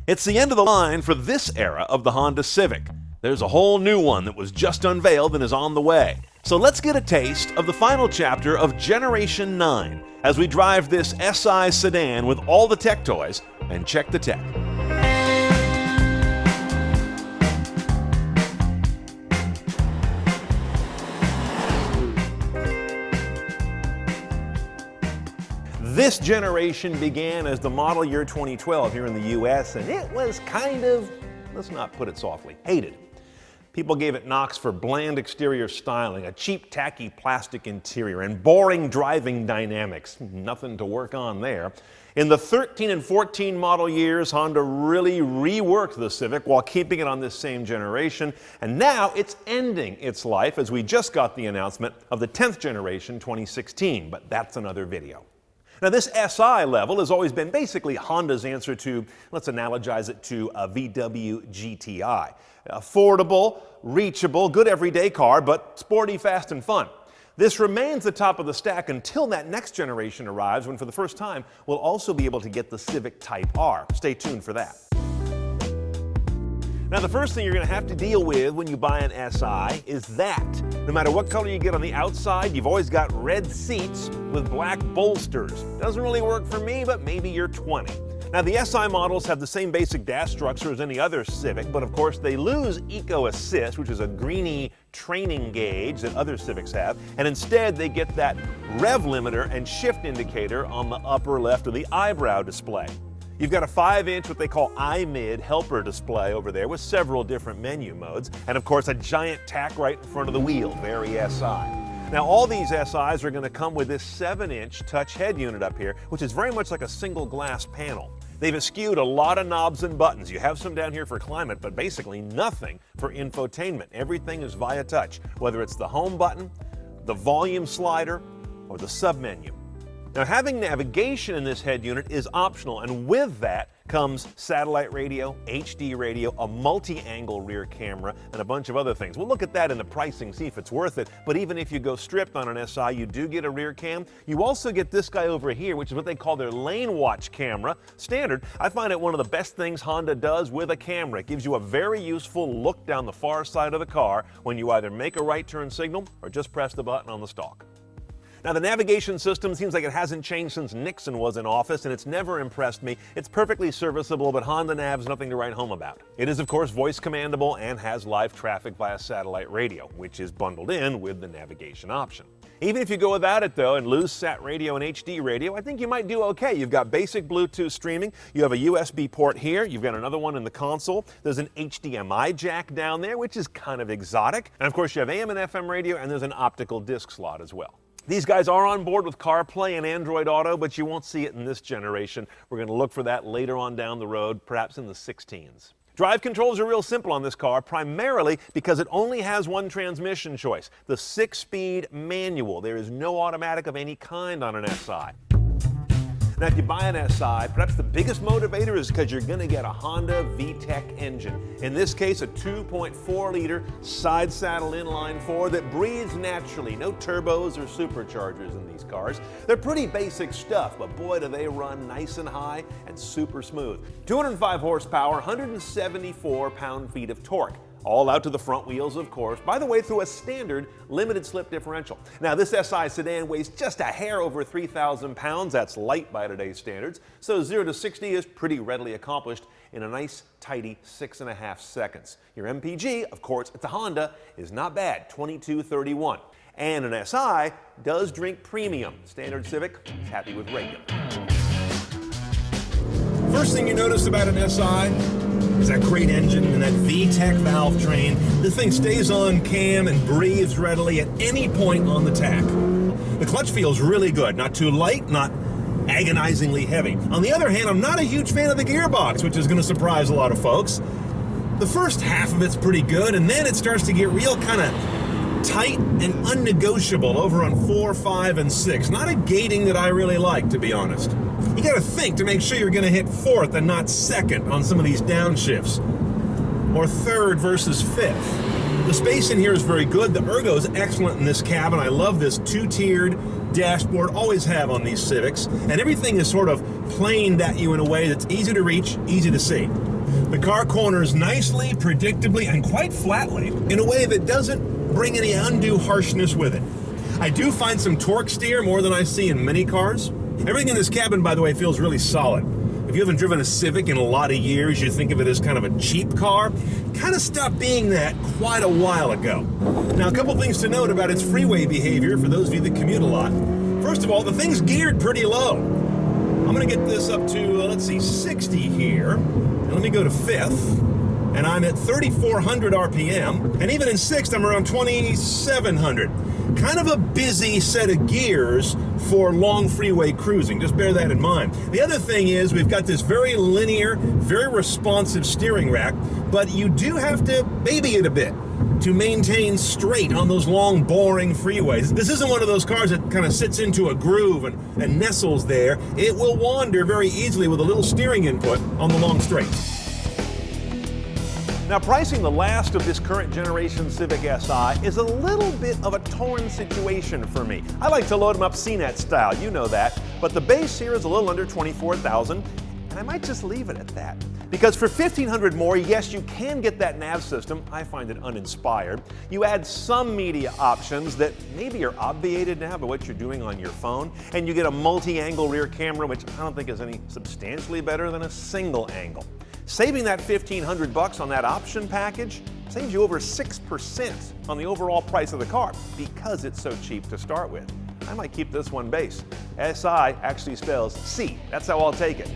It's the end of the line for this era of the Honda Civic. There's a whole new one that was just unveiled and is on the way. So let's get a taste of the final chapter of Generation 9 as we drive this SI sedan with all the tech toys and check the tech. This generation began as the model year 2012 here in the US, and it was kind of, let's not put it softly, hated. People gave it knocks for bland exterior styling, a cheap tacky plastic interior, and boring driving dynamics. Nothing to work on there. In the 13 and 14 model years, Honda really reworked the Civic while keeping it on this same generation, and now it's ending its life as we just got the announcement of the 10th generation 2016, but that's another video. Now this SI level has always been basically Honda's answer to, let's analogize it to a VW GTI. Affordable, reachable, good everyday car, but sporty, fast, and fun. This remains the top of the stack until that next generation arrives, when for the first time we'll also be able to get the Civic Type R. Stay tuned for that. Now the first thing you're going to have to deal with when you buy an SI is that. No matter what color you get on the outside, you've always got red seats with black bolsters. Doesn't really work for me, but maybe you're 20. Now the SI models have the same basic dash structure as any other Civic, but of course they lose Eco Assist, which is a greeny training gauge that other Civics have, and instead they get that rev limiter and shift indicator on the upper left of the eyebrow display. You've got a 5-inch, what they call iMid helper display over there with several different menu modes, and of course a giant tack right in front of the wheel, very SI. Now all these SIs are going to come with this 7-inch touch head unit up here, which is very much like a single glass panel. They've eschewed a lot of knobs and buttons. You have some down here for climate, but basically nothing for infotainment. Everything is via touch, whether it's the home button, the volume slider, or the submenu. Now having navigation in this head unit is optional, and with that comes satellite radio, HD radio, a multi-angle rear camera, and a bunch of other things. We'll look at that in the pricing, see if it's worth it, but even if you go stripped on an SI, you do get a rear cam. You also get this guy over here, which is what they call their lane watch camera. Standard, I find it one of the best things Honda does with a camera. It gives you a very useful look down the far side of the car when you either make a right turn signal or just press the button on the stalk. Now the navigation system seems like it hasn't changed since Nixon was in office, and it's never impressed me. It's perfectly serviceable, but Honda Nav's nothing to write home about. It is of course voice commandable and has live traffic via satellite radio, which is bundled in with the navigation option. Even if you go without it though and lose sat radio and HD radio, I think you might do okay. You've got basic Bluetooth streaming, you have a USB port here, you've got another one in the console, there's an HDMI jack down there, which is kind of exotic, and of course you have AM and FM radio, and there's an optical disc slot as well. These guys are on board with CarPlay and Android Auto, but you won't see it in this generation. We're going to look for that later on down the road, perhaps in the 16s. Drive controls are real simple on this car, primarily because it only has one transmission choice, the 6-speed manual. There is no automatic of any kind on an SI. Now, if you buy an SI, perhaps the biggest motivator is because you're going to get a Honda VTEC engine. In this case, a 2.4-liter side saddle inline 4 that breathes naturally. No turbos or superchargers in these cars. They're pretty basic stuff, but boy, do they run nice and high and super smooth. 205 horsepower, 174 pound-feet of torque. All out to the front wheels, of course, by the way, through a standard limited slip differential. Now, this SI sedan weighs just a hair over 3,000 pounds. That's light by today's standards. So 0 to 60 is pretty readily accomplished in a nice, tidy 6.5 seconds. Your MPG, of course, it's a Honda, is not bad, 22:31. And an SI does drink premium. Standard Civic is happy with regular. First thing you notice about an SI is that great engine and that VTEC valve train. This thing stays on cam and breathes readily at any point on the tack. The clutch feels really good, not too light, not agonizingly heavy. On the other hand, I'm not a huge fan of the gearbox, which is going to surprise a lot of folks. The first half of it's pretty good, and then it starts to get real kind of tight and unnegotiable over on 4, 5, and 6. Not a gating that I really like, to be honest. You gotta think to make sure you're gonna hit 4th and not 2nd on some of these downshifts. Or 3rd versus 5th. The space in here is very good. The ergo is excellent in this cabin. I love this 2-tiered dashboard, always have on these Civics. And everything is sort of planed at you in a way that's easy to reach, easy to see. The car corners nicely, predictably, and quite flatly in a way that doesn't bring any undue harshness with it. I do find some torque steer, more than I see in many cars. Everything in this cabin, by the way, feels really solid. If you haven't driven a Civic in a lot of years, you think of it as kind of a cheap car. Kind of stopped being that quite a while ago. Now, a couple things to note about its freeway behavior for those of you that commute a lot. First of all, the thing's geared pretty low. I'm going to get this up to, let's see, 60 here. And let me go to 5th. And I'm at 3,400 RPM. And even in 6th, I'm around 2,700. Kind of a busy set of gears for long freeway cruising. Just bear that in mind. The other thing is we've got this very linear, very responsive steering rack, but you do have to baby it a bit to maintain straight on those long, boring freeways. This isn't one of those cars that kind of sits into a groove and nestles there. It will wander very easily with a little steering input on the long straights. Now, pricing the last of this current generation Civic Si is a little bit of a torn situation for me. I like to load them up CNET style, you know that, but the base here is a little under $24,000, and I might just leave it at that. Because for $1,500 more, yes, you can get that nav system. I find it uninspired. You add some media options that maybe are obviated now by what you're doing on your phone, and you get a multi-angle rear camera, which I don't think is any substantially better than a single angle. Saving that $1,500 on that option package saves you over 6% on the overall price of the car because it's so cheap to start with. I might keep this one base. SI actually spells C. That's how I'll take it.